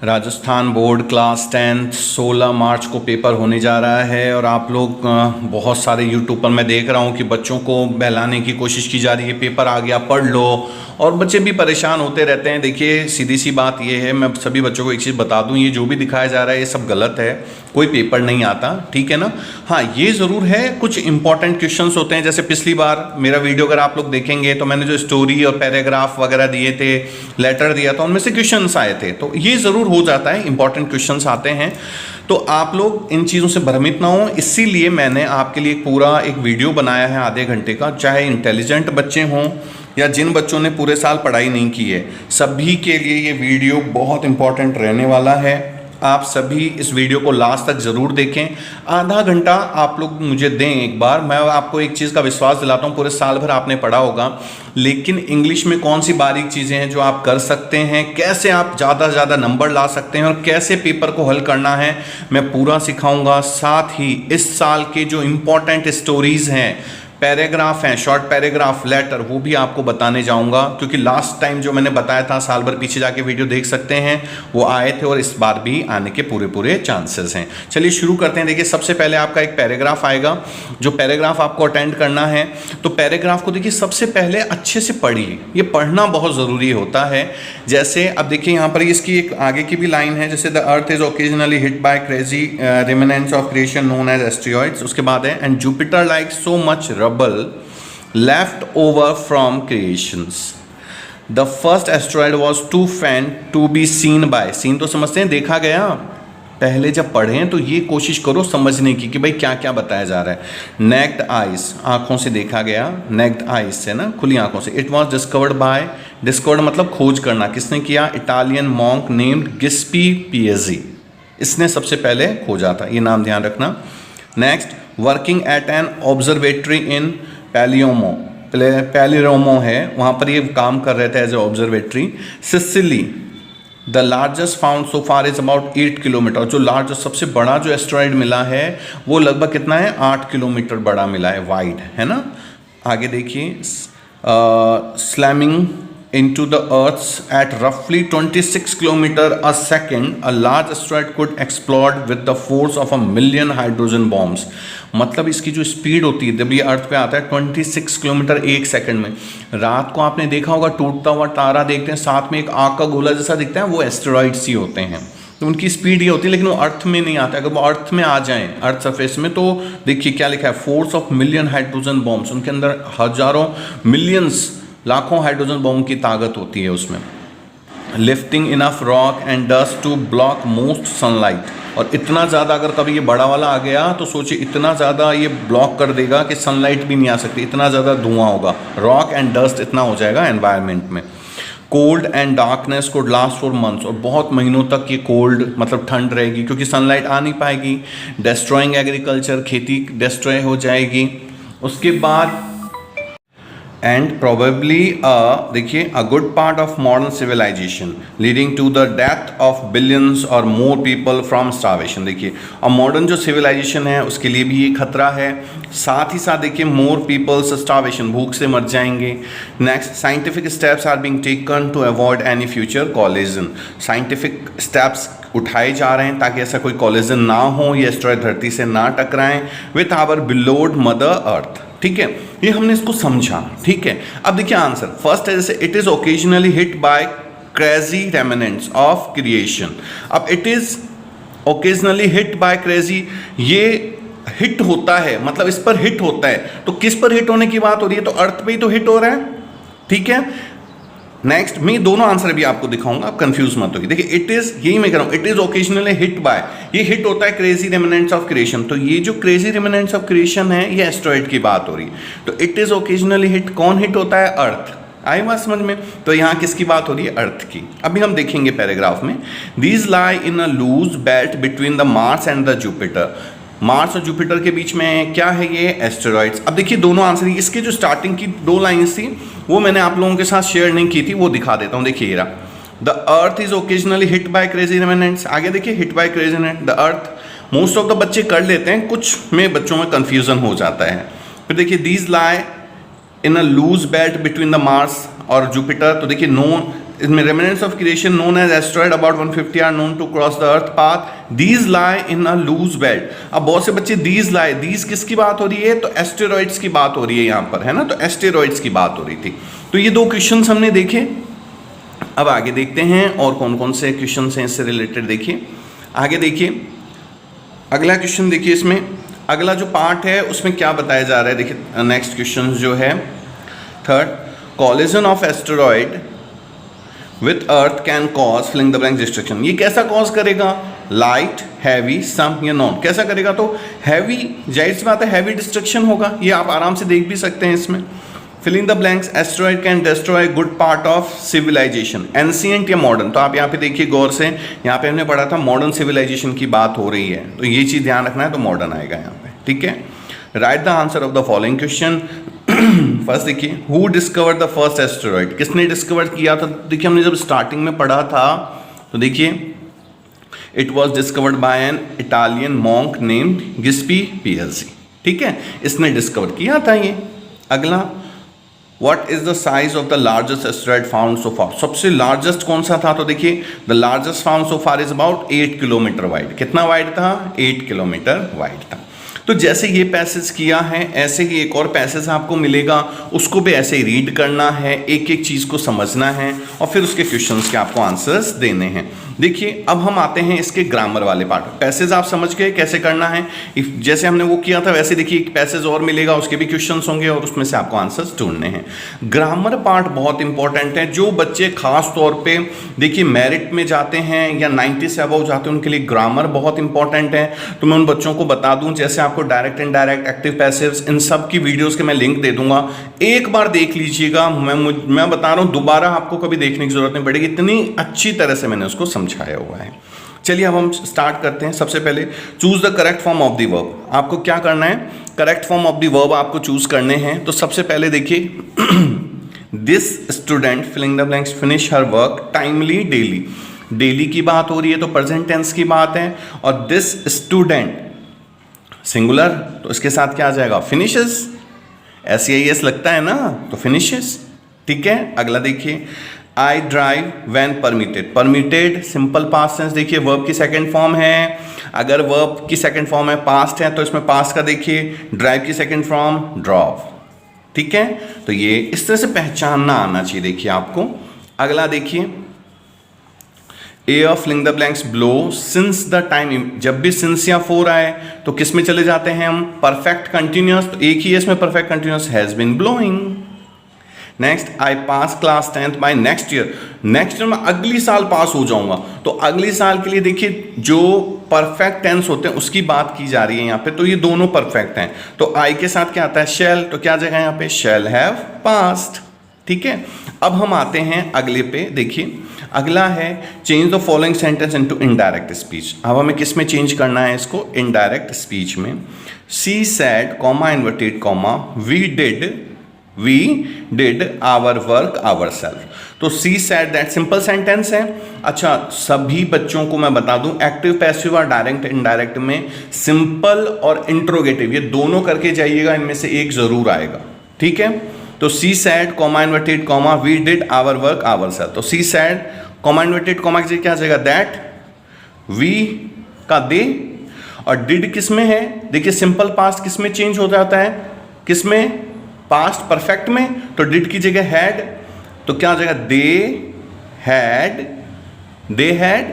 Rajasthan board class 10th 16 मार्च को paper होने जा रहा है और आप लोग बहुत सारे यूट्यूब पर मैं देख रहा हूँ कि बच्चों को बहलाने की कोशिश की जा रही है, पेपर आ गया पढ़ लो, और बच्चे भी परेशान होते रहते हैं। देखिए सीधी सी बात ये है, मैं सभी बच्चों को एक चीज़ बता दूं, ये जो भी दिखाया जा रहा है ये सब गलत है, कोई पेपर नहीं आता, ठीक है ना। हाँ ये ज़रूर है, कुछ इंपॉर्टेंट क्वेश्चंस होते हैं। जैसे पिछली बार मेरा वीडियो अगर आप लोग देखेंगे तो मैंने जो स्टोरी और पैराग्राफ वगैरह दिए थे, लेटर दिया था, उनमें से क्वेश्चंस आए थे, तो ये ज़रूर हो जाता है, इंपॉर्टेंट क्वेश्चंस आते हैं। तो आप लोग इन चीज़ों से भ्रमित ना हो, इसीलिए मैंने आपके लिए पूरा एक वीडियो बनाया है आधे घंटे का। चाहे इंटेलिजेंट बच्चे हों या जिन बच्चों ने पूरे साल पढ़ाई नहीं की है, सभी के लिए ये वीडियो बहुत इंपॉर्टेंट रहने वाला है। आप सभी इस वीडियो को लास्ट तक ज़रूर देखें। आधा घंटा आप लोग मुझे दें एक बार, मैं आपको एक चीज़ का विश्वास दिलाता हूँ, पूरे साल भर आपने पढ़ा होगा, लेकिन इंग्लिश में कौन सी बारीक चीज़ें हैं जो आप कर सकते हैं, कैसे आप ज़्यादा से ज़्यादा नंबर ला सकते हैं और कैसे पेपर को हल करना है, मैं पूरा सिखाऊंगा। साथ ही इस साल के जो इम्पोर्टेंट स्टोरीज़ हैं, पैराग्राफ हैं, शॉर्ट पैराग्राफ, लेटर, वो भी आपको बताने जाऊंगा, क्योंकि लास्ट टाइम जो मैंने बताया था, साल भर पीछे जाके वीडियो देख सकते हैं, वो आए थे और इस बार भी आने के पूरे पूरे चांसेस हैं। चलिए शुरू करते हैं। देखिए सबसे पहले आपका एक पैराग्राफ आएगा, जो पैराग्राफ आपको अटेंड करना है। तो पैराग्राफ को देखिए सबसे पहले अच्छे से पढ़िए, ये पढ़ना बहुत ज़रूरी होता है। जैसे अब देखिए यहाँ पर इसकी एक आगे की भी लाइन है, जैसे the earth is occasionally hit by crazy remnants of creation known as asteroids. उसके बाद है and Jupiter like so much rubble left over from creations. The first asteroid was too faint to be seen by. seen तो समझते हैं, देखा गया। पहले जब पढ़ें तो ये कोशिश करो समझने की कि भाई क्या क्या बताया जा रहा है। नेक्ड आइज, आंखों से देखा गया, नेक्ड आइज से ना, खुली आंखों से। It was discovered by, discovered मतलब खोज करना, किसने किया? Italian monk named Giuseppe Piazzi, इसने सबसे पहले खोजा था, ये नाम ध्यान रखना। Next, working at an observatory in Palermo, Palermo है, वहाँ पर ये काम कर रहे थे as a observatory. Sicily, the largest found so far is about 8 kilometre. जो लार्जेस्ट, सबसे बड़ा जो एस्टेरॉइड मिला है वो लगभग कितना है? 8 किलोमीटर बड़ा मिला है, वाइड है ना। आगे देखिए, slamming into the Earth's at roughly 26 km a second, a large asteroid could explode with the force of 1,000,000 hydrogen bombs. मतलब इसकी जो स्पीड होती है जब ये अर्थ पे आता है 26 किलोमीटर एक सेकंड में। रात को आपने देखा होगा टूटता हुआ तारा देखते हैं, साथ में एक आग का गोला जैसा दिखता है, वो एस्टेरॉइड्स ही होते हैं, तो उनकी स्पीड ये होती है, लेकिन वो अर्थ में नहीं आता। अगर वो अर्थ में आ जाएं, अर्थ सरफेस में, तो देखिए क्या लिखा है, फोर्स ऑफ 1,000,000 हाइड्रोजन बॉम्ब्स, उनके अंदर हजारों, मिलियंस, लाखों हाइड्रोजन बॉम्ब की ताकत होती है उसमें। Lifting enough rock and dust to block most sunlight, और इतना ज़्यादा अगर कभी ये बड़ा वाला आ गया तो सोचिए इतना ज़्यादा ये ब्लॉक कर देगा कि सनलाइट भी नहीं आ सकती, इतना ज़्यादा धुआं होगा, रॉक एंड डस्ट इतना हो जाएगा एनवायरनमेंट में। Cold and darkness code last for months, और बहुत महीनों तक ये कोल्ड मतलब ठंड रहेगी, क्योंकि सनलाइट आ नहीं पाएगी। डिस्ट्रॉइंग एग्रीकल्चर, खेती डिस्ट्रॉय हो जाएगी। उसके बाद and probably देखिए a good part of modern civilization leading to the death of billions or more people from starvation। देखिए अब मॉडर्न जो सिविलाइजेशन है उसके लिए भी ये खतरा है, साथ ही साथ देखिए more people's starvation, भूख से मर जाएंगे। Next, scientific steps are being taken to avoid any future collision। Scientific steps उठाए जा रहे हैं ताकि ऐसा कोई कॉलिजन ना हो, ये एस्टेरॉइड धरती से ना टकराएं विथ आवर बिलोड मदर अर्थ। ठीक है, ये हमने इसको समझा। ठीक है, अब देखिए आंसर फर्स्ट है, जैसे it is occasionally hit by crazy remnants of creation. अब it is occasionally hit by crazy, ये हिट होता है, मतलब इस पर हिट होता है, तो किस पर हिट होने की बात हो रही है? तो अर्थ पे ही तो हिट हो रहा है। ठीक है, नेक्स्ट मैं दोनों आंसर भी आपको दिखाऊंगा, आप कंफ्यूज मत होइए। देखिए इट इज, यही मैं कह रहा हूं, it is occasionally hit bye, ये हिट होता है क्रेजी रेमिनेंट्स ऑफ क्रिएशन। तो ये जो क्रेजी रेमिनेंट्स ऑफ क्रिएशन है, ये एस्टेरॉइड की बात हो रही है। तो इट इज ओकेजनली हिट, कौन हिट होता है? अर्थ। आई बात समझ में? तो यहाँ किसकी बात हो रही है? अर्थ की। अभी हम देखेंगे पैराग्राफ में, these lie in a loose belt between the Mars and the Jupiter. Mars और जुपिटर के बीच में क्या है? ये एस्टेरॉइड्स। अब देखिए दोनों आंसर, इसके जो स्टार्टिंग की 2 लाइन्स थी वो मैंने आप लोगों के साथ शेयर नहीं की थी, वो दिखा देता हूँ। देखिए ये the earth is occasionally hit by crazy remnants. आगे देखिए hit by crazy remnant, the earth most of the बच्चे कर लेते हैं, कुछ में बच्चों में कंफ्यूजन हो जाता है। फिर देखिए these lie in a loose belt between the Mars और जुपिटर, तो देखिए no remnants of creation known as asteroid about 150 are known to cross the earth path. These lie in a loose bed. अब बहुत से बच्चे these lie, these किसकी बात हो रही है? तो एस्टेरॉइड्स की बात हो रही है यहाँ पर, है ना, तो एस्टेरॉइड्स की बात हो रही थी। तो ये 2 क्वेश्चंस हमने देखे। अब आगे देखते हैं और कौन कौन से क्वेश्चंस हैं इससे रिलेटेड। देखिए आगे, देखिए अगला क्वेश्चन, देखिए इसमें अगला जो पार्ट है उसमें क्या बताया जा रहा है। देखिए नेक्स्ट क्वेश्चन जो है third, collision of asteroid with earth can cause filling the blank destruction. ये कैसा कॉज करेगा? लाइट, हैवी, सम या नॉन। कैसा करेगा? तो हैवी, जाहिर सी बात है हैवी डिस्ट्रक्शन होगा, ये आप आराम से देख भी सकते हैं इसमें। Filling the blanks, asteroid can destroy good part of civilisation, ancient या मॉडर्न। तो आप यहाँ पे देखिए गौर से, यहाँ पे हमने पढ़ा था मॉडर्न सिविलाइजेशन की बात हो रही है, तो ये चीज़ ध्यान रखना है, तो मॉडर्न आएगा यहाँ पे, ठीक है। Write the answer of the following question. First देखिए, who discovered the first asteroid, किसने डिस्कवर किया था? देखिए हमने जब स्टार्टिंग में पढ़ा था तो देखिए it was discovered by an Italian monk named Giuseppe Piazzi, ठीक है, इसने डिस्कवर किया था ये। अगला, What is the size of the largest asteroid found so far? सबसे लार्जेस्ट कौन सा था? तो देखिए the largest found so far is about 8 kilometre wide. कितना वाइड था? 8 किलोमीटर वाइड था। तो जैसे ये पैसेज किया है ऐसे ही एक और पैसेज आपको मिलेगा, उसको भी ऐसे ही रीड करना है, एक एक चीज़ को समझना है और फिर उसके क्वेश्चंस के आपको आंसर्स देने हैं। देखिए अब हम आते हैं इसके ग्रामर वाले पार्ट। पैसेज आप समझ गए कैसे करना है, जैसे हमने वो किया था वैसे देखिए एक पैसेज और मिलेगा, उसके भी क्वेश्चंस होंगे और उसमें से आपको आंसर्स ढूंढने हैं। ग्रामर पार्ट बहुत इंपॉर्टेंट है। जो बच्चे खास तौर पे देखिए मेरिट में जाते हैं या 90 से अबव जाते हैं उनके लिए ग्रामर बहुत इंपॉर्टेंट है। तो मैं उन बच्चों को बता दूं, जैसे आपको डायरेक्ट इनडायरेक्ट, एक्टिव पैसिव्स, इन सब की वीडियोस के मैं लिंक दे दूंगा, एक बार देख लीजिएगा। मैं बता रहा हूं दोबारा आपको कभी देखने की जरूरत नहीं पड़ेगी, इतनी अच्छी तरह से मैंने उसको समझाया हुआ है। चलिए अब हम स्टार्ट करते हैं। सबसे पहले choose the correct form of the verb. आपको क्या करना है? Correct form of the verb आपको चूज करने हैं। तो सबसे पहले देखिए this student filling the blanks finish her work timely daily. Daily की बात हो रही है तो प्रेजेंट टेंस की बात है, और दिस स्टूडेंट सिंगुलर तो इसके साथ क्या आ जाएगा? फिनिशेस। SEIS लगता है ना, तो फिनिशेस, ठीक है। अगला देखिए I drive when permitted. Permitted simple past tense, देखिए वर्ब की सेकंड फॉर्म है। अगर वर्ब की सेकंड फॉर्म है पास्ट है तो इसमें पास्ट का देखिए, ड्राइव की सेकंड फॉर्म ड्रॉव, ठीक है। तो ये इस तरह से पहचानना आना चाहिए देखिए आपको। अगला देखिए air filling the blanks blow since the time. जब भी सिंस या फोर आए तो किस में चले जाते हैं हम? Perfect continuous. तो एक ही है इसमें perfect continuous, has been blowing. Next I pass class 10th by next year. Next year में अगली साल पास हो जाऊंगा, तो अगली साल के लिए देखिए जो परफेक्ट टेंस होते हैं उसकी बात की जा रही है यहाँ पे, तो ये दोनों परफेक्ट हैं। तो आई के साथ क्या आता है? शैल। तो क्या जगह यहाँ पे? शैल हैव पास्ट, ठीक है। अब हम आते हैं अगले पे। देखिए अगला है change the following sentence into indirect speech. अब हमें किस में चेंज करना है इसको? इनडायरेक्ट स्पीच में। She said comma inverted comma we did our work ourself. तो she said that simple sentence है। अच्छा सभी बच्चों को मैं बता दूं एक्टिव पैसिव और डायरेक्ट इनडायरेक्ट में सिंपल और इंट्रोगेटिव ये दोनों करके जाइएगा, इनमें से एक जरूर आएगा, ठीक है। तो she said comma inverted comma we did our work ourself. तो she said comma inverted comma की क्या जाएगा? दैट, वी का दे, और डिड किस में है? देखिए सिंपल पास्ट किस में चेंज हो जाता है? किस में? पास्ट परफेक्ट में। तो डिड की जगह हैड, तो क्या हो जाएगा? They had.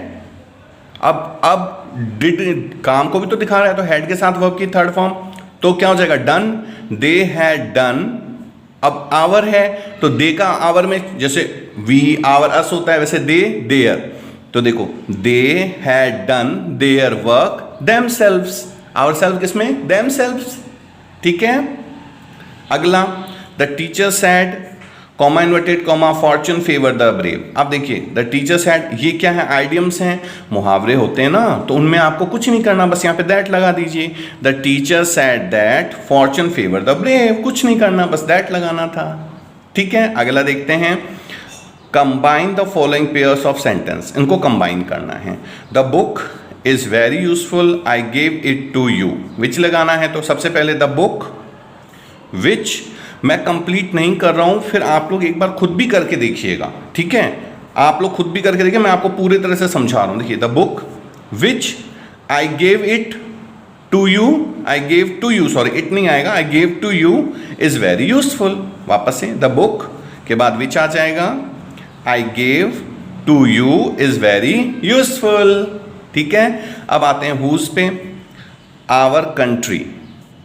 अब डिड काम को भी तो दिखा रहा है, तो हैड के साथ वर्ब की थर्ड फॉर्म, तो क्या हो जाएगा? Done, they had done. अब आवर है तो दे का आवर में जैसे वी आवर अस होता है वैसे दे देयर। तो देखो they had done their work themselves. Our self किसमें? देमसेल्व्स, ठीक है। अगला the teacher said comma inverted comma fortune favour the brave. अब देखिए द टीचर सैड, ये क्या है? आइडियम्स हैं, मुहावरे होते हैं ना, तो उनमें आपको कुछ नहीं करना, बस यहाँ पे दैट लगा दीजिए। The teacher sad that Fortune favour the brave, कुछ नहीं करना, बस दैट लगाना था, ठीक है। अगला देखते हैं combine the following pairs of sentence. इनको कंबाइन करना है। The book is very useful I gave it to you. Which लगाना है, तो सबसे पहले द बुक, विच मैं कंप्लीट नहीं कर रहा हूं, फिर आप लोग एक बार खुद भी करके देखिएगा, ठीक है। आप लोग खुद भी करके देखिए, मैं आपको पूरी तरह से समझा रहा हूं। देखिए, the book which I gave it to you, I gave to you, sorry it नहीं आएगा, I gave to you is very useful. वापस से द बुक के बाद विच आ जाएगा, I gave to you is very useful. ठीक है, अब आते हैं हुज पे। Our country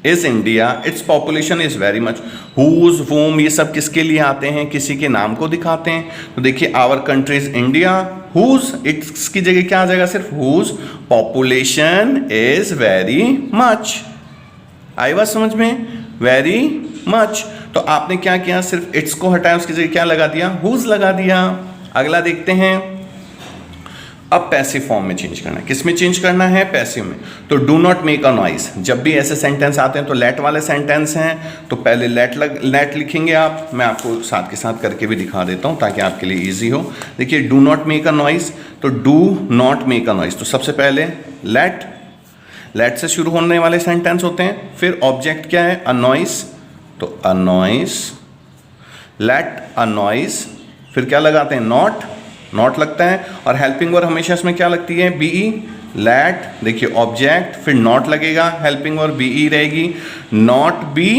is India, its population is very much. Whose, whom, ये सब किसके लिए आते हैं, किसी के नाम को दिखाते हैं। तो देखिए, our country is India, whose, its की जगह क्या आ जाएगा, सिर्फ whose population is very much. आई बात समझ में, वेरी मच। तो आपने क्या किया, सिर्फ इट्स को हटाया, उसकी जगह क्या लगा दिया, हुज लगा दिया। अगला देखते हैं, अब पैसिव फॉर्म में चेंज करना है। किस में चेंज करना है, पैसिव में। तो do not make a noise, जब भी ऐसे सेंटेंस आते हैं तो लेट वाले सेंटेंस हैं, तो पहले लेट लिखेंगे आप। मैं आपको साथ के साथ करके भी दिखा देता हूं ताकि आपके लिए इजी हो। देखिए, do not make a noise, तो do not make a noise, तो सबसे पहले लेट से शुरू होने वाले सेंटेंस होते हैं। फिर ऑब्जेक्ट क्या है, अ नॉइज, तो a noise, let a noise, फिर क्या लगाते हैं, नॉट लगता है। और हेल्पिंग वर्ब हमेशा इसमें क्या लगती है, बीई, लेट। देखिए, ऑब्जेक्ट, फिर नॉट लगेगा, हेल्पिंग वर्ब बीई रहेगी, नॉट बी,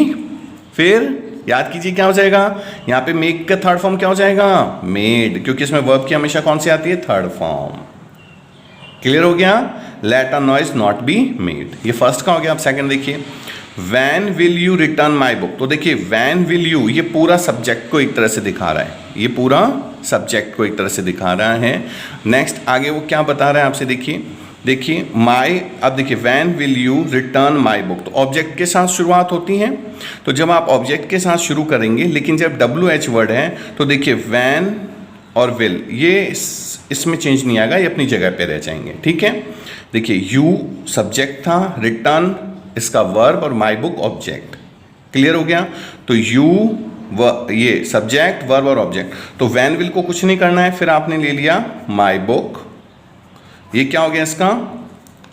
फिर याद कीजिए क्या हो जाएगा, यहां पे मेक का थर्ड फॉर्म क्या हो जाएगा, मेड, क्योंकि इसमें वर्ब की हमेशा कौन सी आती है, थर्ड फॉर्म। क्लियर हो गया, let a noise not be made, ये फर्स्ट का हो गया। अब सेकंड देखिए, when will you return my book, तो देखिए वैन विल यू, ये पूरा सब्जेक्ट को एक तरह से दिखा रहा है, ये पूरा सब्जेक्ट को एक तरह से दिखा रहा है। नेक्स्ट आगे वो क्या बता रहा है आपसे, देखिए माई, अब देखिए when will you return my book, तो ऑब्जेक्ट के साथ शुरुआत होती है। तो जब आप ऑब्जेक्ट के साथ शुरू करेंगे, लेकिन जब WH वर्ड है तो देखिए वैन और विल ये इसमें चेंज नहीं आएगा, ये अपनी जगह पे रह जाएंगे। ठीक है, देखिए यू सब्जेक्ट था, रिटर्न इसका वर्ब और माई बुक ऑब्जेक्ट। क्लियर हो गया, तो यू ये सब्जेक्ट, वर्ब और ऑब्जेक्ट। तो वैन विल को कुछ नहीं करना है, फिर आपने ले लिया माई बुक, ये क्या हो गया इसका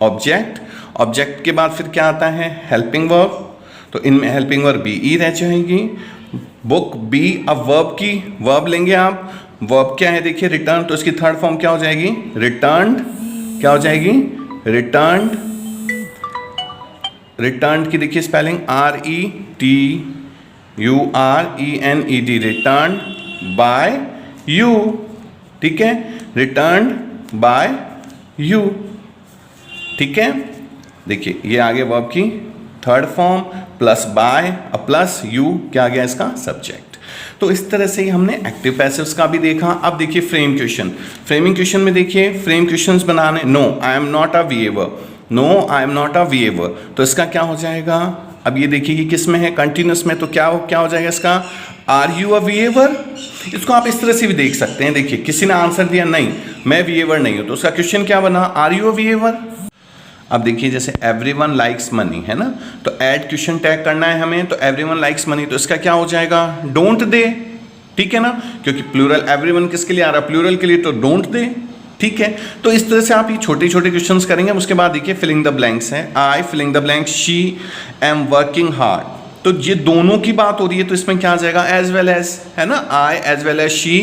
ऑब्जेक्ट। ऑब्जेक्ट के बाद फिर क्या आता है, हेल्पिंग वर्ब, तो इनमें हेल्पिंग वर्ब बीई रह जाएगी, बुक बी। अब वर्ब की वर्ब लेंगे आप, वर्ब क्या है देखिए रिटर्न, तो इसकी थर्ड फॉर्म क्या हो जाएगी, रिटर्न्ड, क्या हो जाएगी, रिटर्न्ड। रिटर्न्ड की देखिए spelling RETURNED, returned by you. ठीक है, रिटर्न्ड बाय यू। ठीक है, देखिए ये आगे वर्ब की third form, plus by, plus you, क्या आ गया इसका सब्जेक्ट। तो इस तरह से ही हमने एक्टिव पैसिव्स का भी देखा। अब देखिए फ्रेम क्वेश्चन, फ्रेमिंग क्वेश्चन में देखिए फ्रेम क्वेश्चंस बनाने, no I am not a weaver, no I am not a weaver, तो इसका क्या हो जाएगा, अब ये देखिए कि किस में है, कंटिन्यूस में, तो क्या हो जाएगा इसका, आर यू अ वीएवर। इसको आप इस तरह से भी देख सकते हैं, देखिए किसी ने आंसर दिया नहीं मैं वीएवर नहीं हूं, तो उसका क्वेश्चन क्या बना, आर यू अ वीएवर। अब देखिए जैसे एवरीवन लाइक्स मनी है ना, तो ऐड क्वेश्चन टैग करना है हमें, तो एवरीवन लाइक्स मनी, तो इसका क्या हो जाएगा, डोंट दे। ठीक है ना, क्योंकि प्लूरल एवरीवन किसके लिए आ रहा है, प्लूरल के लिए, तो डोंट दे। ठीक है, तो इस तरह से आप ये छोटे छोटे क्वेश्चंस करेंगे। उसके बाद देखिए फिलिंग द ब्लैंक्स है, I filling the blanks, she am working hard, तो ये दोनों की बात हो रही है, तो इसमें क्या आ जाएगा, एज वेल एज, है ना, I as well as she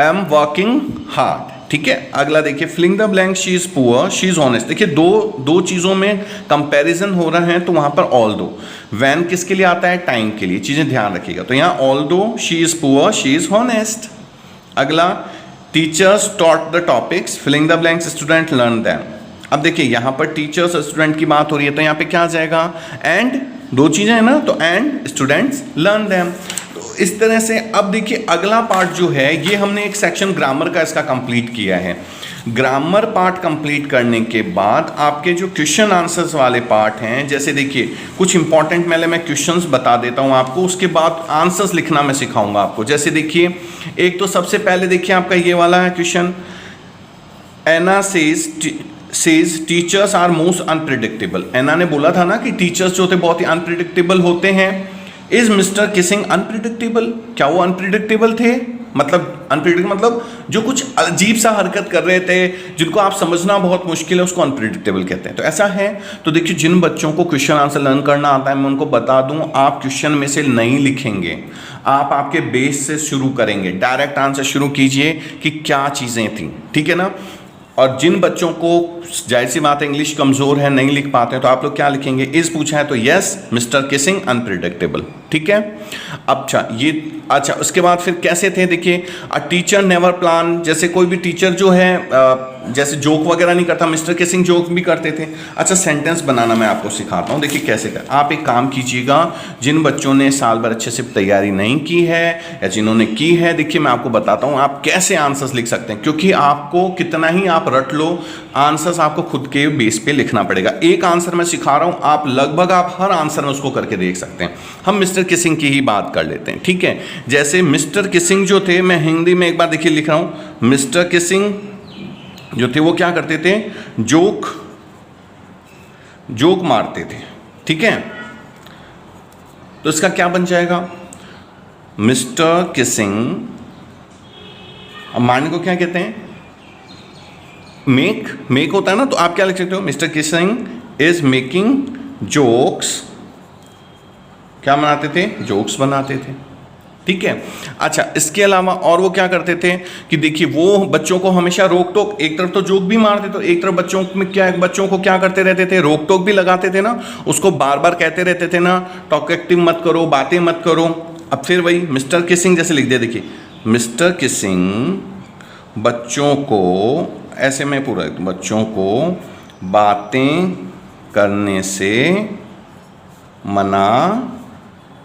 am working hard. ठीक है, अगला देखिए filling the blank, she is poor, she is honest. देखिए दो चीजों में कंपैरिजन हो रहा है, तो वहां पर ऑल दो, वैन किसके लिए आता है, टाइम के लिए, चीजें ध्यान रखिएगा। तो यहाँ although she is poor, she is honest. अगला teachers taught the topics, filling the blanks, student learn them. अब देखिए यहाँ पर टीचर्स और स्टूडेंट की बात हो रही है, तो यहाँ पे क्या आ जाएगा, एंड, दो चीजें है ना, तो एंड स्टूडेंट्स लर्न देम। तो इस तरह से अब देखिए अगला पार्ट जो है, ये हमने एक सेक्शन ग्रामर का इसका कंप्लीट किया है। ग्रामर पार्ट कंप्लीट करने के बाद आपके जो क्वेश्चन आंसर्स वाले पार्ट हैं, जैसे देखिए कुछ इंपॉर्टेंट मैं क्वेश्चंस बता देता हूं आपको, उसके बाद आंसर्स लिखना मैं सिखाऊंगा आपको। जैसे देखिए एक तो सबसे पहले देखिए आपका ये वाला है question, Anna says teachers are most unpredictable. Anna ने बोला था ना कि टीचर्स जो होते बहुत ही अनप्रिडिक्टेबल होते हैं। इज मिस्टर किसिंग अनप्रिडिक्टेबल, क्या वो अनप्रिडिक्टेबल थे, मतलब अनप्रिडिक्टेबल मतलब जो कुछ अजीब सा हरकत कर रहे थे, जिनको आप समझना बहुत मुश्किल है, उसको अनप्रिडिक्टेबल कहते हैं। तो ऐसा है। तो देखिए, जिन बच्चों को क्वेश्चन आंसर लर्न करना आता है, मैं उनको बता दूं, आप क्वेश्चन में से नहीं लिखेंगे, आप आपके बेस से शुरू करेंगे। डायरेक्ट आंसर शुरू कीजिए कि क्या चीज़ें थी, ठीक है ना। और जिन बच्चों को जाहिर सी बात है इंग्लिश कमज़ोर है, नहीं लिख पाते हैं, तो आप लोग क्या लिखेंगे, इज पूछा है तो यस मिस्टर किसिंग अनप्रिडिक्टेबल, ठीक है। अच्छा उसके बाद फिर कैसे थे, देखिए, अ टीचर नेवर प्लान, जैसे कोई भी टीचर जो है जैसे जोक वगैरह नहीं करता, मिस्टर किसिंग जोक भी करते थे। अच्छा, सेंटेंस बनाना मैं आपको सिखाता हूँ, देखिए कैसे कर। आप एक काम कीजिएगा, जिन बच्चों ने साल भर अच्छे से तैयारी नहीं की है या जिन्होंने की है, देखिए मैं आपको बताता हूँ आप कैसे आंसर्स लिख सकते हैं, क्योंकि आपको कितना ही आप रट लो, आंसर्स आपको खुद के बेस पे लिखना पड़ेगा। एक आंसर मैं सिखा रहा हूँ, आप लगभग आप हर आंसर में उसको करके देख सकते हैं। हम मिस्टर किसिंग की ही बात कर लेते हैं, ठीक है। जैसे मिस्टर किसिंग जो थे, मैं हिंदी में एक बार देखिए लिख रहा हूँ, मिस्टर किसिंग जो थे वो क्या करते थे, जोक मारते थे, ठीक है। तो इसका क्या बन जाएगा, मिस्टर किसिंग, अब मारने को क्या कहते हैं, मेक होता है ना, तो आप क्या लिख सकते हो, mister Keesing is making jokes, क्या बनाते थे, जोक्स बनाते थे, ठीक है। अच्छा, इसके अलावा और वो क्या करते थे कि देखिए, वो बच्चों को हमेशा रोक टोक, एक तरफ तो जोक भी मारते, तो एक तरफ बच्चों को क्या करते रहते थे, रोक टोक भी लगाते थे ना, उसको बार बार कहते रहते थे ना, टॉकेटिव मत करो, बातें मत करो। अब फिर वही मिस्टर किसिंग जैसे लिख दिया, देखिए, मिस्टर किसिंग बच्चों को, ऐसे में पूरा बच्चों को बातें करने से मना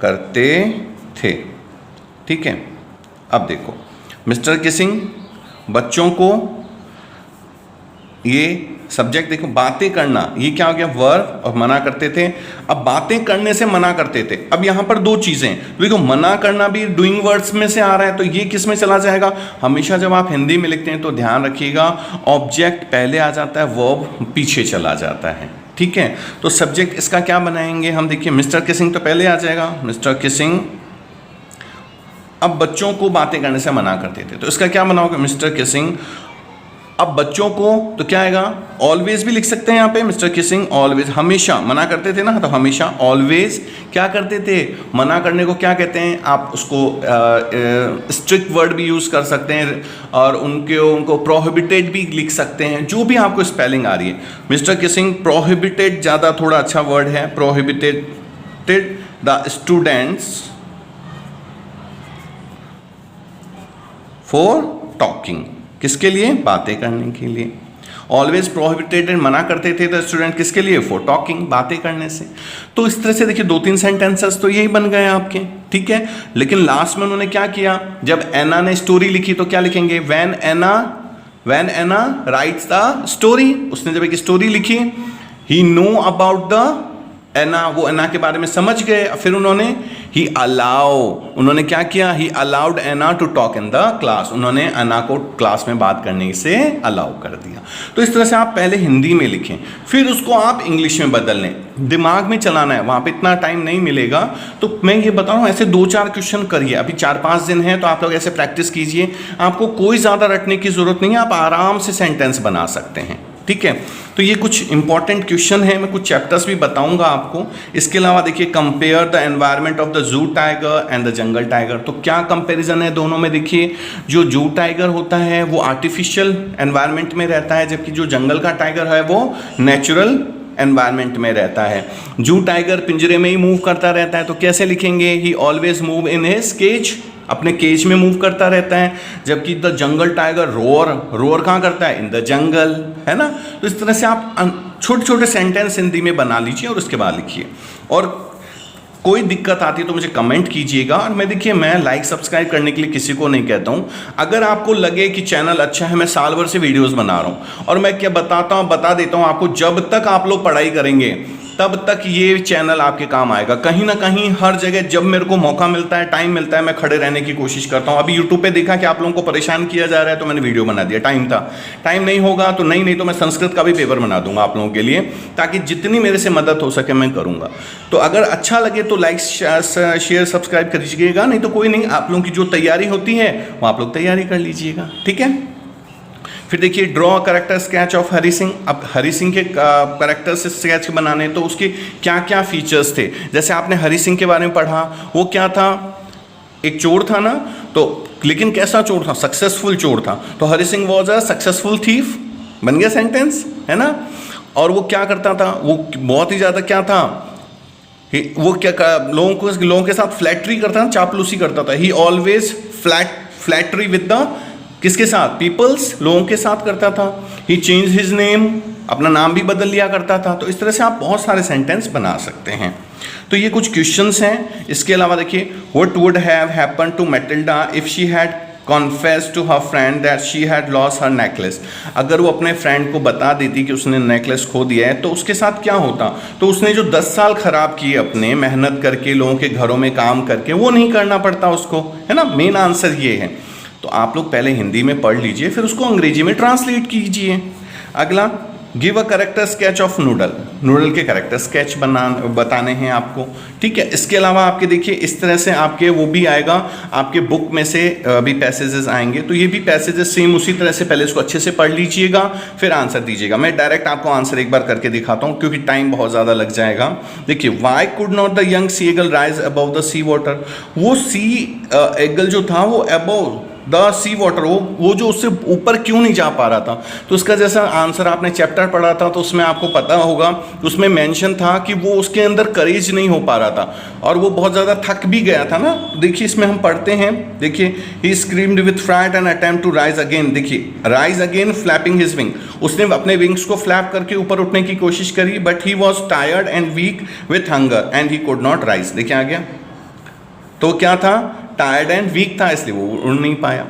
करते थे, ठीक है। अब देखो, मिस्टर किसिंग बच्चों को, ये सब्जेक्ट देखो, बातें करना, ये क्या हो गया, वर्ब, और मना करते थे। अब बातें करने से मना करते थे, अब यहां पर दो चीजें, देखो मना करना भी डूइंग वर्ड्स में से आ रहा है, तो ये किस में चला जाएगा, हमेशा जब आप हिंदी में लिखते हैं तो ध्यान रखिएगा, ऑब्जेक्ट पहले आ जाता है, वर्ब पीछे चला जाता है, ठीक है। तो सब्जेक्ट इसका क्या बनाएंगे हम, देखिए मिस्टर किसिंग तो पहले आ जाएगा, मिस्टर किसिंग अब बच्चों को बातें करने से मना करते थे, तो इसका क्या बनाओगे, मिस्टर किसिंग, अब बच्चों को तो क्या आएगा, ऑलवेज भी लिख सकते हैं यहाँ पे, मिस्टर किसिंग ऑलवेज, हमेशा मना करते थे ना, तो हमेशा, ऑलवेज क्या करते थे, मना करने को क्या कहते हैं, आप उसको स्ट्रिक्ट वर्ड भी यूज़ कर सकते हैं, और उनको प्रोहिबिटेड भी लिख सकते हैं, जो भी आपको स्पेलिंग आ रही है। मिस्टर किसिंग प्रोहिबिटेड ज़्यादा थोड़ा अच्छा वर्ड है, prohibited the students for talking, किसके लिए, बातें करने के लिए। ऑलवेज प्रोहिबिटेड, मना करते थे द स्टूडेंट, किसके लिए, फॉर टॉकिंग, बातें करने से। तो इस तरह से देखिए 2-3 सेंटेंसेस तो यही बन गए आपके, ठीक है। लेकिन लास्ट में उन्होंने क्या किया, जब एना ने स्टोरी लिखी तो क्या लिखेंगे, when Anna writes the story, उसने जब एक स्टोरी लिखी, he know about the Anna, वो एना के बारे में समझ गए। फिर उन्होंने उन्होंने क्या किया, he allowed Anna to talk in the class, उन्होंने एना को क्लास में बात करने से अलाउ कर दिया। तो इस तरह से आप पहले हिंदी में लिखें, फिर उसको आप इंग्लिश में बदल लें, दिमाग में चलाना है, वहाँ पे इतना टाइम नहीं मिलेगा। तो मैं ये बता रहा हूँ, ऐसे 2-4 क्वेश्चन करिए, अभी 4-5 दिन है, तो आप लोग ऐसे प्रैक्टिस कीजिए, आपको कोई ज़्यादा रटने की ज़रूरत नहीं है, आप आराम से सेंटेंस बना सकते हैं, ठीक है। तो ये कुछ इंपॉर्टेंट क्वेश्चन है, मैं कुछ चैप्टर्स भी बताऊंगा आपको। इसके अलावा देखिए, compare the environment of the zoo tiger and the jungle tiger, तो क्या कंपैरिजन है दोनों में। देखिए, जो जू टाइगर होता है वो आर्टिफिशियल एनवायरनमेंट में रहता है, जबकि जो जंगल का टाइगर है वो नेचुरल एनवायरनमेंट में रहता है। जू टाइगर पिंजरे में ही मूव करता रहता है, तो कैसे लिखेंगे, he always move in his cage, अपने केज में मूव करता रहता है, जबकि द जंगल टाइगर रोअर कहाँ करता है, इन द जंगल, है ना। तो इस तरह से आप छोटे छोटे सेंटेंस हिंदी में बना लीजिए और उसके बाद लिखिए। और कोई दिक्कत आती है तो मुझे कमेंट कीजिएगा। और मैं लाइक सब्सक्राइब करने के लिए किसी को नहीं कहता हूँ। अगर आपको लगे कि चैनल अच्छा है, मैं साल भर से वीडियोस बना रहा हूँ, और मैं क्या बता देता हूँ आपको, जब तक आप लोग पढ़ाई करेंगे तब तक ये चैनल आपके काम आएगा। कहीं ना कहीं हर जगह जब मेरे को मौका मिलता है, टाइम मिलता है, मैं खड़े रहने की कोशिश करता हूँ। अभी यूट्यूब पे देखा कि आप लोगों को परेशान किया जा रहा है तो मैंने वीडियो बना दिया, टाइम था। टाइम नहीं होगा तो नहीं तो मैं संस्कृत का भी पेपर बना दूंगा आप लोगों के लिए, ताकि जितनी मेरे से मदद हो सके मैं करूँगा। तो अगर अच्छा लगे तो लाइक शेयर सब्सक्राइब कर लीजिएगा, नहीं तो कोई नहीं, आप लोगों की जो तैयारी होती है वो आप लोग तैयारी कर लीजिएगा, ठीक है। फिर देखिए draw character sketch of Hari Singh. अब हरि सिंह के करेक्टर से स्केच बनाने तो उसके क्या क्या फीचर्स थे। जैसे आपने हरि सिंह के बारे में पढ़ा, वो क्या था, एक चोर था ना, तो लेकिन कैसा चोर था, सक्सेसफुल चोर था। तो Hari Singh was a successful thief, बन गया सेंटेंस, है ना। और वो क्या करता था, वो बहुत ही ज़्यादा क्या था, वो क्या लोगों के साथ फ्लैटरी करता था, चापलूसी करता था। ही ऑलवेज फ्लैटरी विद द किसके साथ, पीपल्स, लोगों के साथ करता था। ही चेंज हिज नेम, अपना नाम भी बदल लिया करता था। तो इस तरह से आप बहुत सारे सेंटेंस बना सकते हैं। तो ये कुछ क्वेश्चंस हैं। इसके अलावा देखिए, what would have happened to Matilda if she had confess to her friend that she had lost her necklace. अगर वो अपने फ्रेंड को बता देती कि उसने नेकलेस खो दिया है तो उसके साथ क्या होता। तो उसने जो 10 साल खराब किए अपने, मेहनत करके, लोगों के घरों में काम करके, वो नहीं करना पड़ता उसको, है ना। मेन आंसर ये है। तो आप लोग पहले हिंदी में पढ़ लीजिए, फिर उसको अंग्रेजी में ट्रांसलेट कीजिए। अगला, give a character sketch of noodle. Noodle के करेक्टर स्केच बताने हैं आपको, ठीक है। इसके अलावा आपके देखिए इस तरह से आपके वो भी आएगा, आपके बुक में से भी पैसेजेस आएंगे। तो ये भी पैसेजेस सेम उसी तरह से पहले इसको अच्छे से पढ़ लीजिएगा, फिर आंसर दीजिएगा। मैं डायरेक्ट आपको आंसर एक बार करके दिखाता हूँ क्योंकि टाइम बहुत ज़्यादा लग जाएगा। देखिए, why could not the young sea eagle rise above the sea water. वो सी ईगल जो था वो अबव द सी वाटर, वो जो उससे ऊपर क्यों नहीं जा पा रहा था। तो उसका जैसा आंसर आपने चैप्टर पढ़ा था तो उसमें आपको पता होगा, उसमें मेंशन था कि वो उसके अंदर करेज नहीं हो पा रहा था और वो बहुत ज़्यादा थक भी गया था ना। देखिए इसमें हम पढ़ते हैं, देखिए, he screamed with fright and attempt to rise again. देखिए, rise again flapping his wing, उसने अपने विंग्स को फ्लैप करके ऊपर उठने की कोशिश करी, but he was tired and weak with hunger and he could not rise. देखिए आ गया, तो क्या था, टायर्ड एंड वीक था, इसलिए वो उड़ नहीं पाया।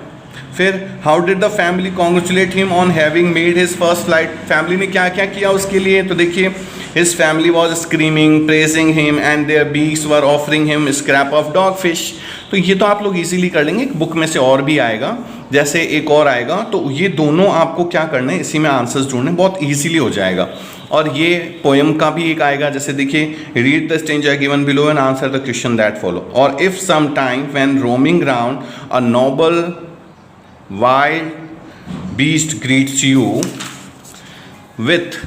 फिर how did the family congratulate him on having made his first flight. Family ने क्या क्या किया उसके लिए, तो देखिए, his family was screaming, praising him and their beaks were offering him scrap of dog fish. तो ये तो आप लोग इजीली कर लेंगे, बुक में से और भी आएगा, जैसे एक और आएगा। तो ये दोनों आपको क्या करना है, इसी में आंसर्स ढूंढने, बहुत ईजीली हो जाएगा। और ये पोएम का भी एक आएगा, जैसे देखिए, read the stranger given below and answer the question that follow. और if some time when roaming round a noble wild beast greets you with,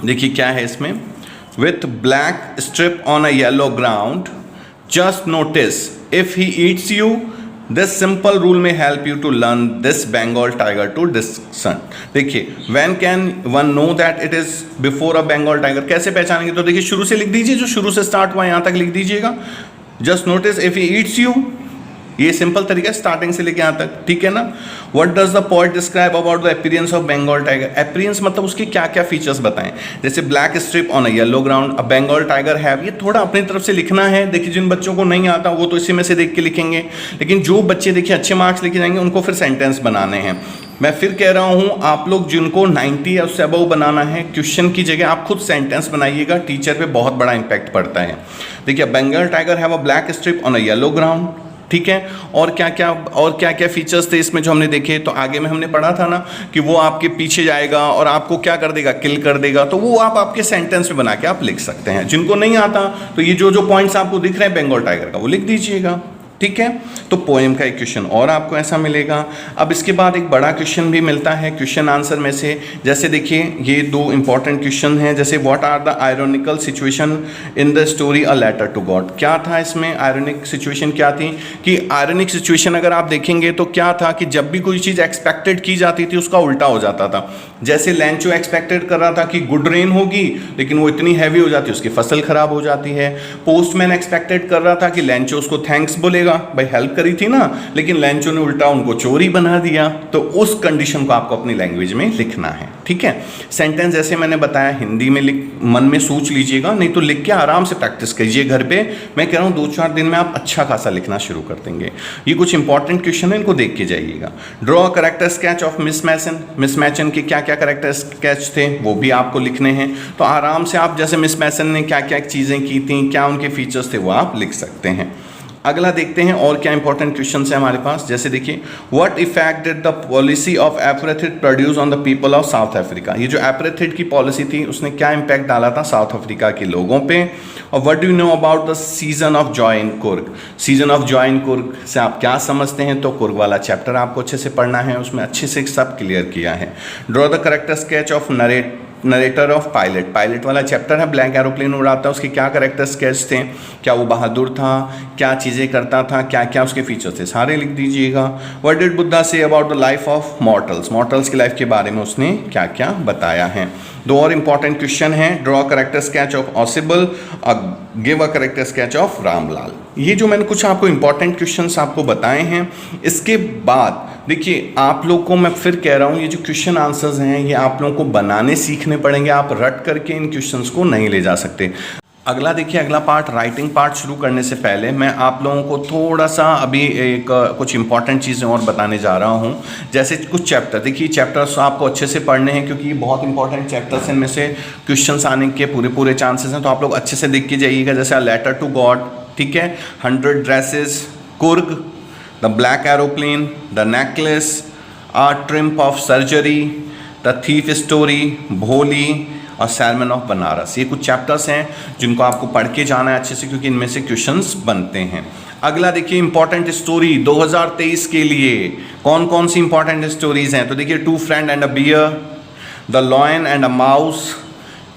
देखिए क्या है इसमें, with black strip on a yellow ground, just notice if he eats you, this simple rule में help you to learn this Bengal tiger to discussion. देखिए, when can one know that it is before a Bengal tiger, कैसे पहचानेंगे, तो देखिए शुरू से लिख दीजिए, जो शुरू से स्टार्ट हुआ यहाँ तक लिख दीजिएगा। Just notice if he eats you, ये सिंपल तरीका है स्टार्टिंग से लेके यहाँ तक, ठीक है ना। What does the poet describe about the appearance of Bengal tiger. Appearance मतलब उसके क्या क्या फीचर्स बताएं, जैसे black strip on a yellow ground, a Bengal tiger have. ये थोड़ा अपनी तरफ से लिखना है। देखिए, जिन बच्चों को नहीं आता वो तो इसी में से देख के लिखेंगे, लेकिन जो बच्चे देखिए अच्छे मार्क्स लेके जाएंगे उनको फिर सेंटेंस बनाने हैं। मैं फिर कह रहा हूँ, आप लोग जिनको 90 या उससे अबव बनाना है, क्वेश्चन की जगह आप खुद सेंटेंस बनाइएगा, टीचर पे बहुत बड़ा इंपैक्ट पड़ता है। देखिए, Bengal tiger have a black strip on a yellow ground, ठीक है। और क्या क्या फीचर्स थे इसमें जो हमने देखे, तो आगे में हमने पढ़ा था ना कि वो आपके पीछे जाएगा और आपको क्या कर देगा, किल कर देगा। तो वो आप आपके सेंटेंस में बना के आप लिख सकते हैं। जिनको नहीं आता तो ये जो पॉइंट्स आपको दिख रहे हैं बंगाल टाइगर का, वो लिख दीजिएगा, ठीक है। तो पोएम का एक क्वेश्चन और आपको ऐसा मिलेगा। अब इसके बाद एक बड़ा क्वेश्चन भी मिलता है क्वेश्चन आंसर में से। जैसे देखिए, ये दो इंपॉर्टेंट क्वेश्चन हैं, जैसे what are the ironical situation in the story a letter to God. क्या था इसमें, आयरोनिक सिचुएशन क्या थी, कि आयरोनिक सिचुएशन अगर आप देखेंगे तो क्या था कि जब भी कोई चीज़ एक्सपेक्टेड की जाती थी उसका उल्टा हो जाता था। जैसे लैंचो एक्सपेक्टेड कर रहा था कि गुड रेन होगी, लेकिन वो इतनी हैवी हो जाती है उसकी फसल खराब हो जाती है। पोस्टमैन एक्सपेक्टेड कर रहा था कि लैंचो उसको थैंक्स बोलेगा, जाएगा, भाई हेल्प करी थी ना, लेकिन लैंचो ने उल्टा उनको चोरी बना दिया, तो उस कंडीशन को आपको अपनी लैंग्वेज में लिखना है। ठीक है, सेंटेंस जैसे मैंने बताया हिंदी में मन में सोच लीजिएगा, नहीं तो लिख के आराम से प्रैक्टिस कीजिए घर पे। मैं कह रहा हूँ 2-4 दिन में आप अच्छा खासा लिखना शुरू कर देंगे। ये कुछ इंपॉर्टेंट क्वेश्चन है, इनको देख के जाइएगा। Draw character sketch of Miss Mason. Miss Mason के क्या क्या करेक्टर स्केच थे वो भी आपको लिखने हैं, तो आराम से आप जैसे मिस मैसन ने क्या क्या चीज़ें की थी, क्या उनके फीचर्स थे, वो आप लिख सकते हैं। अगला देखते हैं और क्या इंपॉर्टेंट क्वेश्चन है हमारे पास। जैसे देखिए, what effect did the policy of apartheid produce on the people of South Africa. ये जो एपरेथिड की पॉलिसी थी उसने क्या इम्पैक्ट डाला था साउथ अफ्रीका के लोगों पे। और what do you know about the season of joy in Coorg. Season of joy in Coorg से आप क्या समझते हैं, तो कुर्ग वाला चैप्टर आपको अच्छे से पढ़ना है, उसमें अच्छे से सब क्लियर किया है। Draw the character sketch of narrator of pilot. Pilot वाला चैप्टर है, ब्लैक एरोप्लेन उड़ाता है, उसके क्या करेक्टर स्केच थे, क्या वो बहादुर था, क्या चीज़ें करता था, क्या क्या उसके फीचर्स थे, सारे लिख दीजिएगा। What did Buddha say about the life of mortals. Mortals की लाइफ के बारे में उसने क्या क्या बताया है। दो और इंपॉर्टेंट क्वेश्चन है, ड्रॉ करेक्टर स्केच ऑफ ऑसिबल और give a character sketch of Ramlal. ये जो मैंने कुछ आपको इंपॉर्टेंट क्वेश्चंस आपको बताए हैं, इसके बाद देखिए आप लोग को मैं फिर कह रहा हूँ, ये जो क्वेश्चन आंसर्स हैं ये आप लोगों को बनाने सीखने पड़ेंगे, आप रट करके इन क्वेश्चंस को नहीं ले जा सकते। अगला देखिए, अगला पार्ट राइटिंग पार्ट शुरू करने से पहले मैं आप लोगों को थोड़ा सा अभी एक कुछ इंपॉर्टेंट चीज़ें और बताने जा रहा हूँ। जैसे कुछ चैप्टर, देखिए चैप्टर्स आपको अच्छे से पढ़ने हैं क्योंकि ये बहुत इंपॉर्टेंट चैप्टर्स हैं, इनमें से क्वेश्चंस आने के पूरे चांसेस हैं, तो आप लोग अच्छे से देख के जाइएगा। जैसे लेटर टू गॉड, ठीक है, 100 dresses, Coorg, the black aeroplane, the necklace, a triumph of surgery, the thief story, भोली और सैलमन ऑफ बनारस। ये कुछ चैप्टर्स हैं जिनको आपको पढ़ के जाना है अच्छे से, क्योंकि इनमें से क्वेश्चंस बनते हैं। अगला देखिए इंपॉर्टेंट स्टोरी 2023 के लिए कौन कौन सी इंपॉर्टेंट स्टोरीज हैं, तो देखिए two friend and a bear, the lion and a mouse,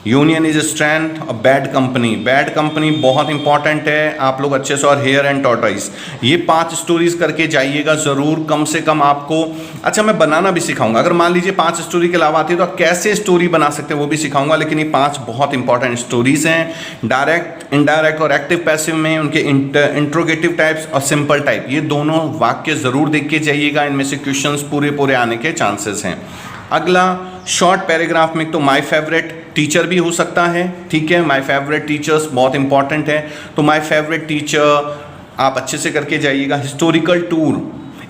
union is strength और बैड कंपनी। बैड कंपनी बहुत इंपॉर्टेंट है, आप लोग अच्छे से, और हेयर एंड टॉर्टोइस। ये 5 स्टोरीज करके जाइएगा ज़रूर, कम से कम आपको। अच्छा, मैं बनाना भी सिखाऊंगा, अगर मान लीजिए 5 स्टोरी के अलावा आती है तो आप कैसे स्टोरी बना सकते हैं वो भी सिखाऊंगा, लेकिन ये 5 बहुत इंपॉर्टेंट स्टोरीज हैं। डायरेक्ट, इनडायरेक्ट और एक्टिव पैसिव में उनके इंट्रोगेटिव टाइप्स और सिंपल टाइप, ये दोनों वाक्य ज़रूर देख के जाइएगा, इनमें से क्वेश्चंस पूरे आने के चांसेस हैं। अगला शॉर्ट पैराग्राफ में तो माय फेवरेट टीचर भी हो सकता है, ठीक है, माय फेवरेट टीचर्स बहुत इंपॉर्टेंट है, तो माय फेवरेट टीचर आप अच्छे से करके जाइएगा। हिस्टोरिकल टूर,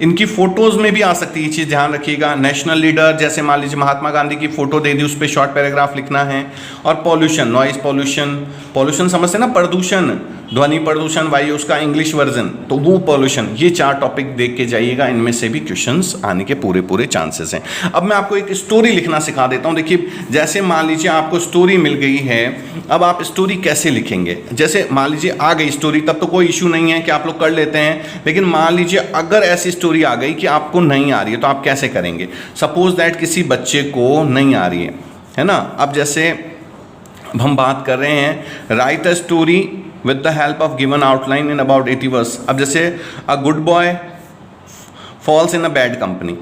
इनकी फोटोज़ में भी आ सकती है, ये चीज़ ध्यान रखिएगा। नेशनल लीडर, जैसे मान लीजिए महात्मा गांधी की फोटो दे दी, उस पर शॉर्ट पैराग्राफ लिखना है। और पॉल्यूशन, नॉइज पॉल्यूशन, पॉल्यूशन समझते ना, प्रदूषण, ध्वनि प्रदूषण, वायु, उसका इंग्लिश वर्जन, तो वो पॉल्यूशन। ये 4 टॉपिक देख के जाइएगा, इनमें से भी क्वेश्चंस आने के पूरे चांसेस हैं। अब मैं आपको एक स्टोरी लिखना सिखा देता हूँ। देखिए जैसे मान लीजिए आपको स्टोरी मिल गई है, अब आप स्टोरी कैसे लिखेंगे। जैसे मान लीजिए आ गई स्टोरी, तब तो कोई इशू नहीं है कि आप लोग कर लेते हैं, लेकिन मान लीजिए अगर ऐसी स्टोरी आ गई कि आपको नहीं आ रही है, तो आप कैसे करेंगे। सपोज दैट किसी बच्चे को नहीं आ रही है ना। अब जैसे अब हम बात कर रहे हैं, right a story with the help of given outline in about 80 words. अब जैसे a good boy falls in a bad company,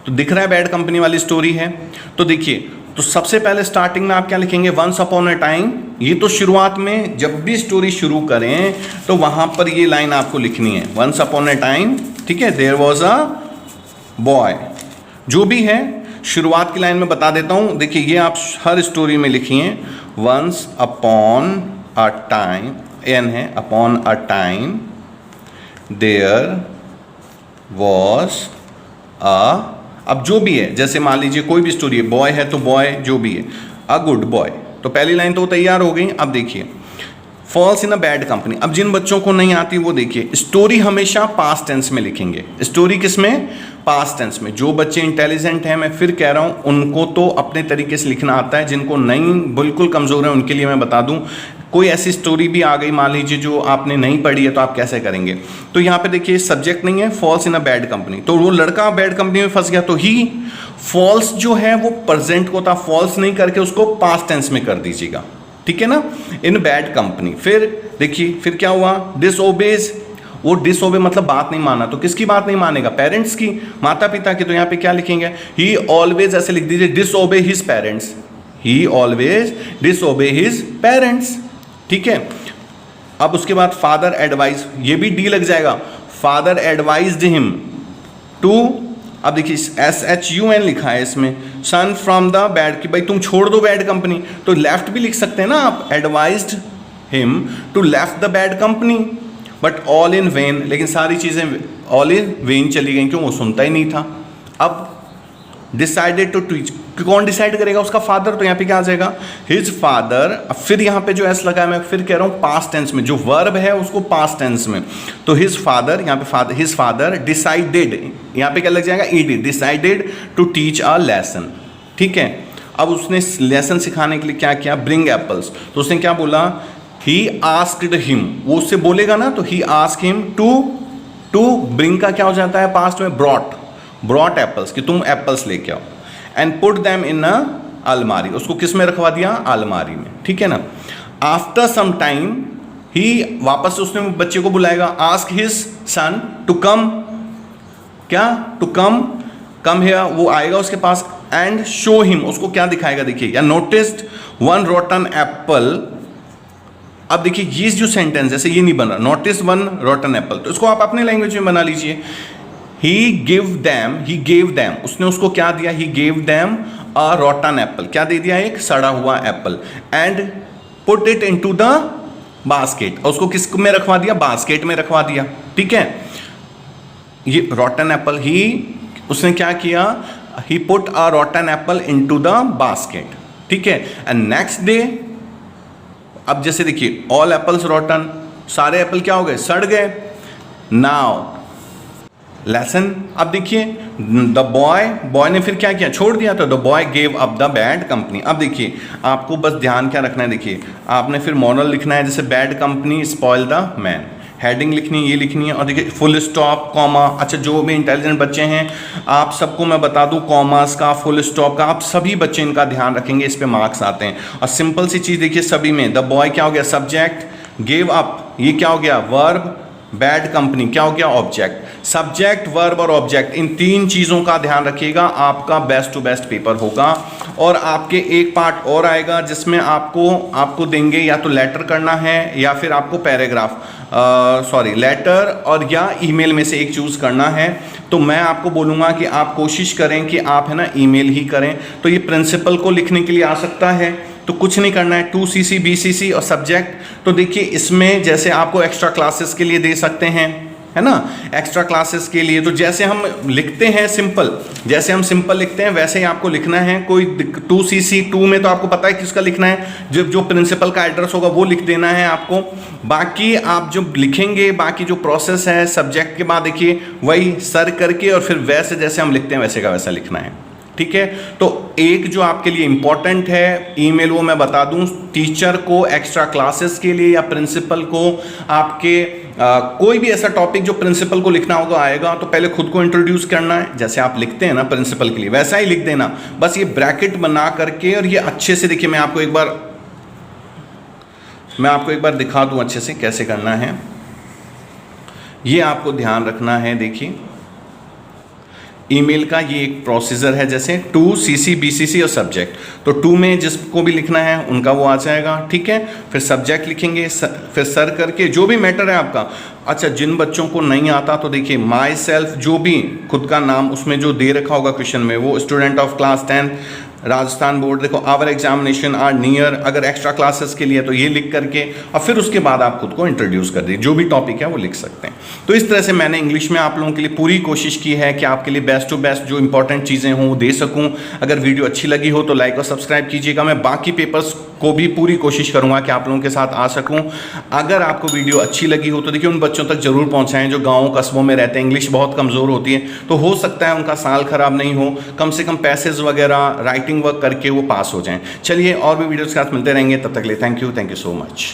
तो दिख रहा है बैड कंपनी वाली स्टोरी है। तो देखिए, तो सबसे पहले स्टार्टिंग में आप क्या लिखेंगे, वंस अपॉन अ टाइम। ये तो शुरुआत में जब भी स्टोरी शुरू करें तो वहां पर ये लाइन आपको लिखनी है, वंस अपॉन अ टाइम, ठीक है, देयर वॉज अ बॉय। जो भी है शुरुआत की लाइन में बता देता हूं, देखिए ये आप हर स्टोरी में लिखिए, once upon a time, an है, upon a time there was a, अब जो भी है, जैसे मान लीजिए कोई भी स्टोरी है, बॉय है तो बॉय, जो भी है, अ गुड बॉय, तो पहली लाइन तो तैयार हो गई। अब देखिए falls in a bad company. अब जिन बच्चों को नहीं आती वो देखिए, स्टोरी हमेशा पास्ट टेंस में लिखेंगे। स्टोरी किस में, पास्ट टेंस में। जो बच्चे इंटेलिजेंट हैं, मैं फिर कह रहा हूँ, उनको तो अपने तरीके से लिखना आता है, जिनको नहीं, बिल्कुल कमज़ोर है, उनके लिए मैं बता दूँ, कोई ऐसी स्टोरी भी आ गई मान लीजिए जो आपने नहीं पढ़ी है, तो आप कैसे करेंगे। तो यहाँ पे देखिए सब्जेक्ट नहीं है, falls in a bad company, तो वो लड़का बैड कंपनी में फंस गया, तो ही फॉल्स जो है वो प्रेजेंट को था, फॉल्स नहीं करके उसको पास्ट टेंस में कर दीजिएगा, ठीक है ना, इन बैड कंपनी। फिर देखिए फिर क्या हुआ, डिसओबेज, वो डिसओबे मतलब बात नहीं माना, तो किसकी बात नहीं मानेगा, पेरेंट्स की, माता पिता की। तो यहाँ पे क्या लिखेंगे, ही ऑलवेज, ऐसे लिख दीजिए, डिसओबे हिज पेरेंट्स, ही ऑलवेज डिसओबे हिज पेरेंट्स, ठीक है। अब उसके बाद फादर एडवाइस, ये भी डी लग जाएगा, फादर एडवाइज्ड हिम टू, अब देखिए SHUN लिखा है इसमें, सन फ्रॉम द बैड, कि भाई तुम छोड़ दो बैड कंपनी, तो लेफ्ट भी लिख सकते हैं ना आप, advised him to left the bad company, but all in vain, लेकिन सारी चीज़ें ऑल इन वेन चली गई, क्यों, वो सुनता ही नहीं था। अब डिसाइडेड टू टीच, कौन डिसाइड करेगा, उसका फादर, तो यहाँ पे क्या आ जाएगा, हिज फादर। अब फिर यहाँ पे जो एस लगा है, मैं फिर कह रहा हूँ पास्ट टेंस में, जो वर्ब है उसको पास्ट टेंस में, तो हिज फादर, यहाँ पे फादर, हिज फादर डिसाइडेड, यहाँ पे क्या लग जाएगा, ईडी, decided to teach a lesson, ठीक है। अब उसने लेसन सिखाने के लिए क्या किया, ब्रिंग एप्पल्स, तो उसने क्या बोला, ही आस्क्ड हिम, वो उससे बोलेगा ना, तो he ask him to bring का क्या हो जाता है पास्ट में, ब्रॉट एप्पल्स, कि तुम एप्पल्स लेके आओ, एंड पुट दैम इन अ अलमारी, उसको किस में रखवा दिया, अलमारी में, ठीक है ना। आफ्टर सम टाइम ही, वापस से उसने बच्चे को बुलाएगा, ask his son to come, क्या, टू कम हियर, वो आएगा उसके पास, एंड शो हिम, उसको क्या दिखाएगा, देखिए, या नोटिस्ड वन रोटन एप्पल। अब देखिए ये जो सेंटेंस, जैसे ये नहीं बन रहा, नोटिस वन रोटन एप्पल, तो इसको आप अपने लैंग्वेज में बना लीजिए, ही गेव दैम, उसने उसको क्या दिया, he gave them a rotten Apple, क्या दे दिया, एक सड़ा हुआ Apple, and put it into the basket, और उसको किस में रखवा दिया, बास्केट में रखवा दिया, ठीक है। ये रोटन एप्पल, उसने क्या किया, he put a rotten apple into the basket, ठीक है। एंड नेक्स्ट डे, अब जैसे देखिए, ऑल एप्पल्स रोटन, सारे एप्पल क्या हो गए, सड़ गए। नाउ लेसन, अब देखिए, द बॉय ने फिर क्या किया, छोड़ दिया, तो the boy gave up the bad company. अब देखिए आपको बस ध्यान क्या रखना है, देखिए आपने फिर मॉरल लिखना है, जैसे bad company spoil the man, heading लिखनी है, ये लिखनी है, और देखिए फुल स्टॉप, कॉमा। अच्छा, जो भी इंटेलिजेंट बच्चे हैं, आप सबको मैं बता दूं, कॉमास का, फुल स्टॉप का, आप सभी बच्चे इनका ध्यान रखेंगे, इस पे मार्क्स आते हैं। और सिंपल सी चीज़ देखिए सभी में, द बॉय क्या हो गया, सब्जेक्ट, गेव अप ये क्या हो गया, वर्ब, बैड कंपनी क्या हो गया, ऑब्जेक्ट। सब्जेक्ट, वर्ब और ऑब्जेक्ट, इन तीन चीज़ों का ध्यान रखिएगा, आपका बेस्ट टू बेस्ट पेपर होगा। और आपके एक पार्ट और आएगा जिसमें आपको देंगे या तो लेटर करना है या फिर आपको पैराग्राफ, लेटर और या ईमेल में से एक चूज़ करना है। तो मैं आपको बोलूँगा कि आप कोशिश करें कि आप है ना ईमेल ही करें। तो ये प्रिंसिपल को लिखने के लिए आ सकता है, तो कुछ नहीं करना है, 2cc BCC और सब्जेक्ट। तो देखिए इसमें जैसे आपको एक्स्ट्रा क्लासेस के लिए दे सकते हैं, है ना, एक्स्ट्रा क्लासेस के लिए। तो जैसे हम लिखते हैं सिंपल, जैसे हम सिंपल लिखते हैं वैसे ही आपको लिखना है। कोई 2cc 2 में तो आपको पता है किसका लिखना है, जो प्रिंसिपल का एड्रेस होगा वो लिख देना है आपको। बाकी आप जो लिखेंगे, बाकी जो प्रोसेस है सब्जेक्ट के बाद देखिए वही सर करके और फिर वैसे जैसे हम लिखते हैं वैसे का वैसा लिखना है, ठीक है। तो एक जो आपके लिए इंपॉर्टेंट है ईमेल, वो मैं बता दूं, टीचर को एक्स्ट्रा क्लासेस के लिए या प्रिंसिपल को आपके कोई भी ऐसा टॉपिक जो प्रिंसिपल को लिखना होगा आएगा, तो पहले खुद को इंट्रोड्यूस करना है, जैसे आप लिखते हैं ना प्रिंसिपल के लिए वैसा ही लिख देना, बस ये ब्रैकेट बना करके। और ये अच्छे से देखिए, मैं आपको एक बार दिखा दूं अच्छे से कैसे करना है, ये आपको ध्यान रखना है। देखिए ईमेल का ये एक प्रोसीजर है, जैसे 2cc BCC और सब्जेक्ट। तो 2 में जिसको भी लिखना है उनका वो आ जाएगा, ठीक है। फिर सब्जेक्ट लिखेंगे, फिर सर करके जो भी मैटर है आपका। अच्छा, जिन बच्चों को नहीं आता तो देखिए माई सेल्फ, जो भी खुद का नाम उसमें जो दे रखा होगा क्वेश्चन में, वो student of class 10 Rajasthan board, देखो आवर एग्जामिनेशन आर नियर। अगर एक्स्ट्रा क्लासेस के लिए तो ये लिख करके और फिर उसके बाद आप खुद को इंट्रोड्यूस कर दीजिए, जो भी टॉपिक है वो लिख सकते हैं। तो इस तरह से मैंने इंग्लिश में आप लोगों के लिए पूरी कोशिश की है कि आपके लिए बेस्ट टू बेस्ट जो इंपॉर्टेंट चीज़ें हों वो दे सकूं। अगर वीडियो अच्छी लगी हो तो लाइक और सब्सक्राइब कीजिएगा। मैं बाकी पेपर्स को भी पूरी कोशिश करूँगा कि आप लोगों के साथ आ सकूँ। अगर आपको वीडियो अच्छी लगी हो तो देखिए उन बच्चों तक जरूर पहुँचाएँ जो गाँव कस्बों में रहते हैं, इंग्लिश बहुत कमज़ोर होती है, तो हो सकता है उनका साल ख़राब नहीं हो, कम से कम पैसेज वगैरह राइटिंग वर्क करके वो पास हो जाएं। चलिए और भी वीडियोस के साथ मिलते रहेंगे, तब तक के लिए थैंक यू सो मच।